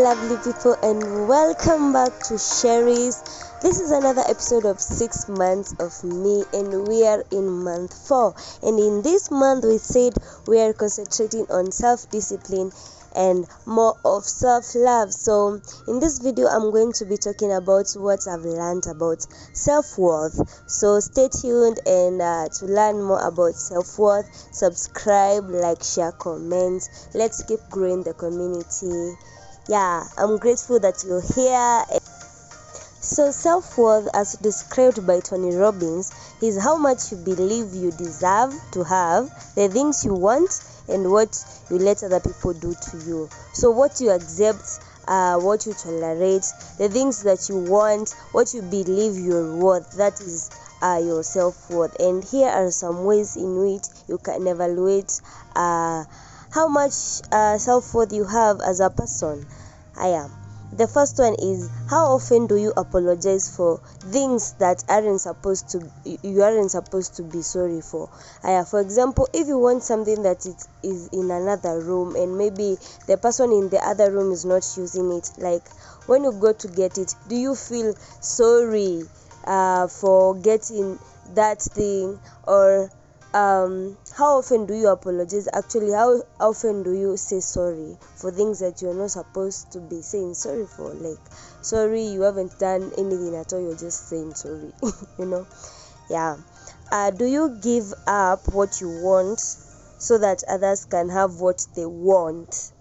lovely people, and welcome back to Sherry's. This is another episode of 6 months of me, and we are in month 4. And in this month, we said we are concentrating on self-discipline and more of self-love. So in this video, I'm going to be talking about what I've learned about self-worth. So stay tuned, and to learn more about self-worth, subscribe, like, share, comment. Let's keep growing the community. I'm grateful that you're here. So self-worth, as described by Tony Robbins, is how much you believe you deserve to have, the things you want, and what you let other people do to you. So what you accept, what you tolerate, the things that you want, what you believe you're worth, that is your self-worth. And here are some ways in which you can evaluate how much self-worth you have as a person. The first one is, how often do you apologize for things that you aren't supposed to be sorry for? For example, if you want something that it is in another room and maybe the person in the other room is not using it, like when you go to get it, do you feel sorry for getting that thing? Or how often do you apologize? Actually, how often do you say sorry for things that you're not supposed to be saying sorry for? Like, sorry, you haven't done anything at all, you're just saying sorry. Do you give up what you want so that others can have what they want?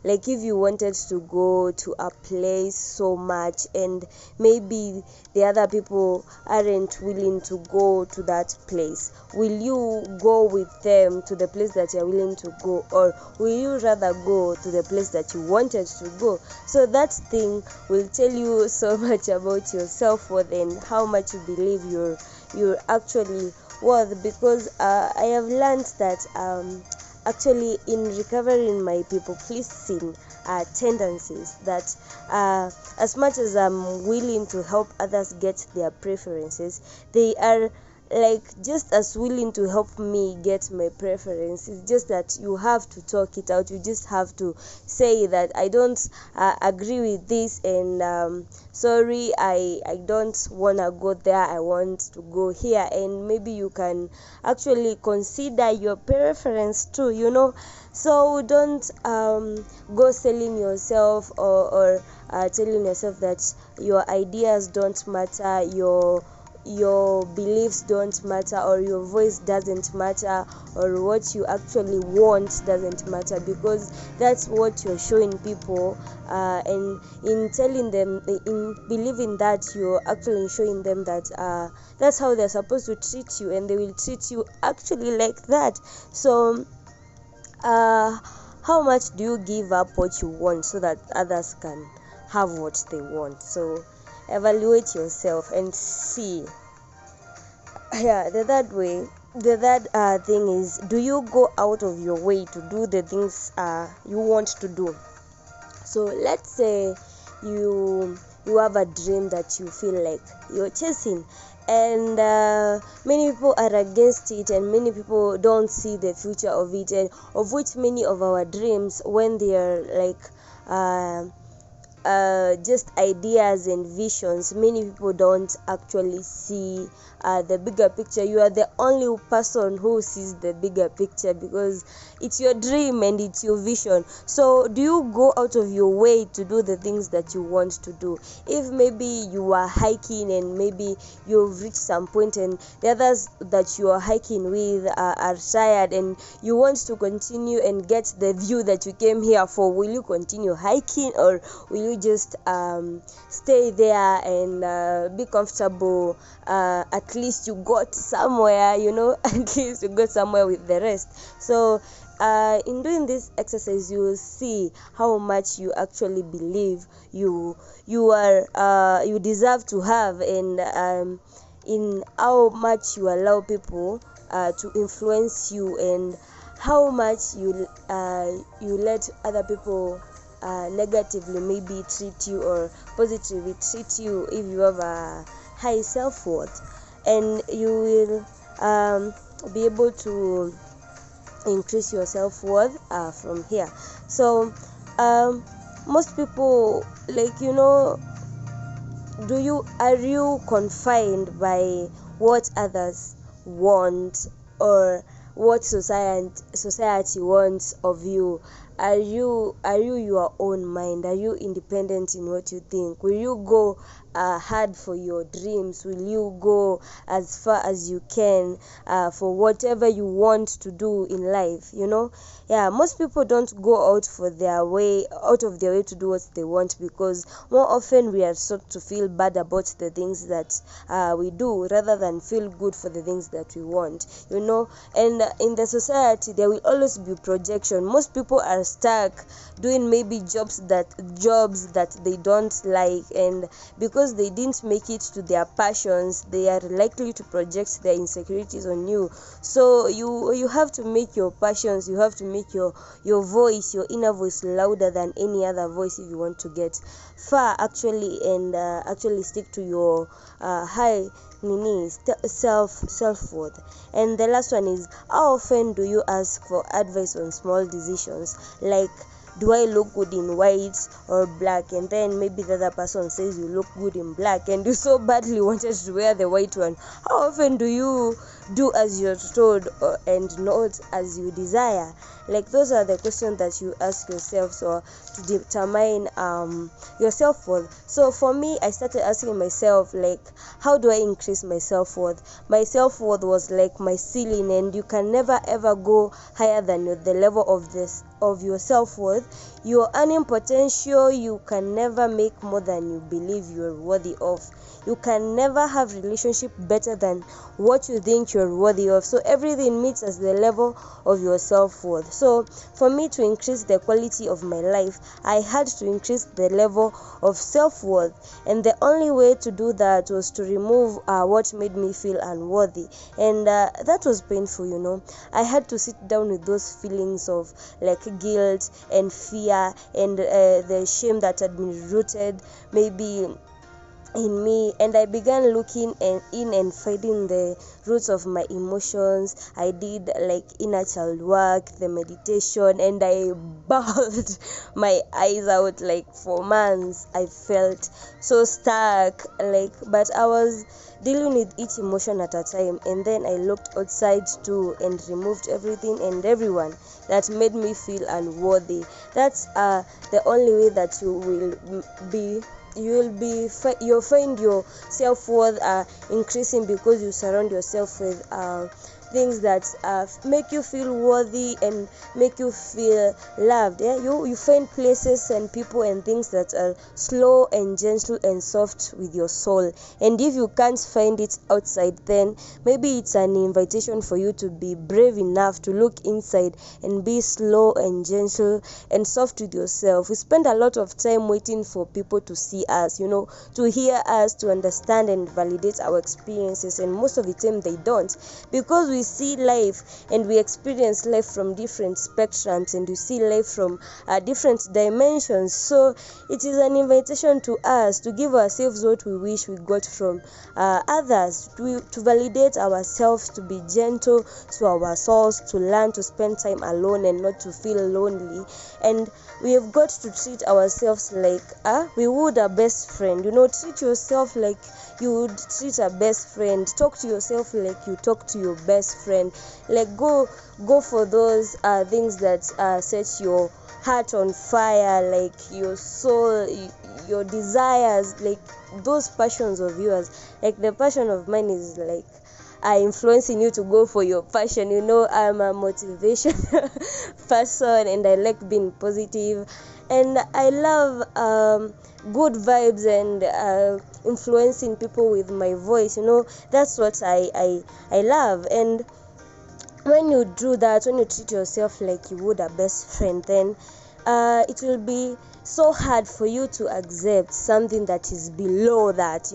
Like if you wanted to go to a place so much and maybe the other people aren't willing to go to that place, will you go with them to the place that you're willing to go, or will you rather go to the place that you wanted to go? So that thing will tell you so much about your self-worth and how much you believe you're actually worth. Because I have learned that actually in recovering my people pleasing tendencies, that as much as I'm willing to help others get their preferences, they are like just as willing to help me get my preference. It's just that you have to talk it out. You just have to say that I don't agree with this, and sorry, I don't want to go there, I want to go here. And maybe you can actually consider your preference too, So don't go selling yourself or telling yourself that your ideas don't matter, your beliefs don't matter, or your voice doesn't matter, or what you actually want doesn't matter, because that's what you're showing people, and in telling them, in believing that, you're actually showing them that that's how they're supposed to treat you, and they will treat you actually like that. So how much do you give up what you want so that others can have what they want? So evaluate yourself and see. The third thing is, do you go out of your way to do the things you want to do? So let's say you have a dream that you feel like you're chasing, and many people are against it, and many people don't see the future of it, and of which many of our dreams, when they are like just ideas and visions, many people don't actually see the bigger picture. You are the only person who sees the bigger picture, because it's your dream and it's your vision. So do you go out of your way to do the things that you want to do? If maybe you are hiking and maybe you've reached some point, and the others that you are hiking with are tired, and you want to continue and get the view that you came here for, will you continue hiking, or will you just stay there and be comfortable? At least you got somewhere, at least you got somewhere with the rest. So in doing this exercise, you will see how much you actually believe you deserve to have, and in how much you allow people to influence you, and how much you let other people negatively maybe treat you, or positively treat you, if you have a high self-worth. And you will be able to increase your self-worth from here. So most people, like, are you confined by what others want, or what society wants of you? Are you your own mind? Are you independent in what you think? Will you go hard for your dreams? Will you go as far as you can for whatever you want to do in life? Yeah, most people don't go out of their way to do what they want, because more often we are taught to feel bad about the things that we do, rather than feel good for the things that we want. And in the society there will always be projection. Most people are stuck doing maybe jobs that they don't like, and because they didn't make it to their passions, they are likely to project their insecurities on you. So you have to make your passions, you have to make your voice, your inner voice, louder than any other voice if you want to get far, actually, and actually stick to your high self-worth. And the last one is, how often do you ask for advice on small decisions, like, do I look good in white or black? And then maybe the other person says you look good in black, and you so badly wanted to wear the white one. How often do you do as you're told, and not as you desire? Like, those are the questions that you ask yourself, so to determine your self-worth. So for me, I started asking myself, like, how do I increase my self-worth? My self-worth was like my ceiling, and you can never ever go higher than the level of your self-worth. Your earning potential, you can never make more than you believe you're worthy of. You can never have relationship better than what you think you're worthy of. So everything meets as the level of your self-worth. So for me to increase the quality of my life, I had to increase the level of self-worth, and the only way to do that was to remove what made me feel unworthy. And that was painful. I had to sit down with those feelings of, like, guilt and fear, and the shame that had been rooted maybe in me, and I began looking in and finding the roots of my emotions. I did, like, inner child work, the meditation, and I bawled my eyes out. Like, for months I felt so stuck, but I was dealing with each emotion at a time. And then I looked outside too, and removed everything and everyone that made me feel unworthy. That's the only way that you'll find your self-worth increasing, because you surround yourself with things that make you feel worthy and make you feel loved. You find places and people and things that are slow and gentle and soft with your soul. And if you can't find it outside, then maybe it's an invitation for you to be brave enough to look inside and be slow and gentle and soft with yourself. We spend a lot of time waiting for people to see us, to hear us, to understand and validate our experiences, and most of the time they don't, because we see life and we experience life from different spectrums, and we see life from different dimensions. So it is an invitation to us to give ourselves what we wish we got from others, to validate ourselves, to be gentle to our souls, to learn to spend time alone and not to feel lonely. And we have got to treat ourselves like we would a best friend. Treat yourself like you would treat a best friend. Talk to yourself like you talk to your best friend. Like, go for those things that set your heart on fire, like your soul, your desires, like those passions of yours. Like, the passion of mine is like influencing you to go for your passion. I'm a motivation person, and I like being positive, and I love good vibes and influencing people with my voice. That's what I love. And when you do that, when you treat yourself like you would a best friend, then it will be so hard for you to accept something that is below that.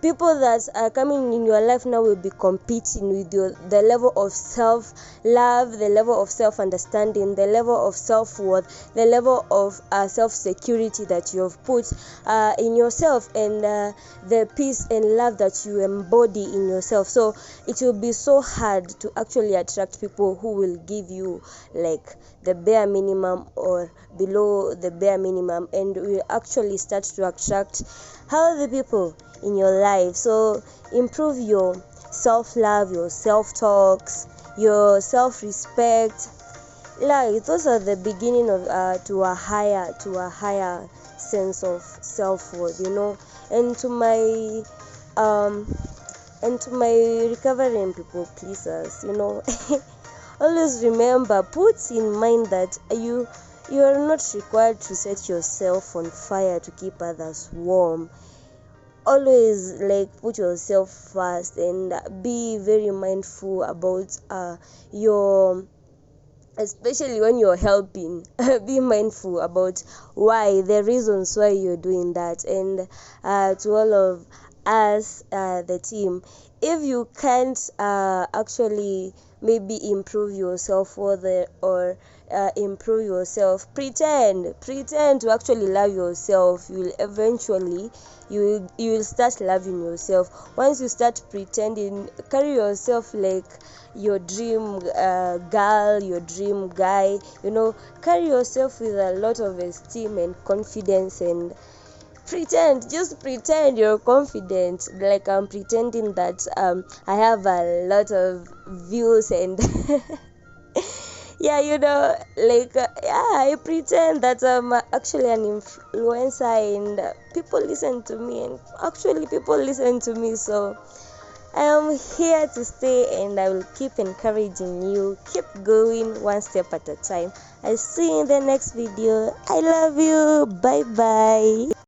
People that are coming in your life now will be competing with the level of self-love, the level of self-understanding, the level of self-worth, the level of self-security that you have put in yourself, and the peace and love that you embody in yourself. So it will be so hard to actually attract people who will give you like the bare minimum or below the bare minimum, and will actually start to attract healthy people in your life. So improve your self-love, your self-talks, your self-respect. Like those are the beginning of to a higher sense of self-worth, and to my recovering people pleasers, always remember, put in mind that you are not required to set yourself on fire to keep others warm. Always put yourself first, and be very mindful about your, especially when you're helping. Be mindful about the reasons why you're doing that. And to all of us, the team, if you can't actually maybe improve yourself or improve yourself, pretend to actually love yourself. You'll eventually you will start loving yourself. Once you start pretending, carry yourself like your dream girl, your dream guy, carry yourself with a lot of esteem and confidence, and just pretend you're confident, like I'm pretending that I have a lot of views, and yeah, I pretend that I'm actually an influencer, and people listen to me, and actually people listen to me. So I am here to stay, and I will keep encouraging you. Keep going one step at a time. I'll see you in the next video. I love you. Bye bye.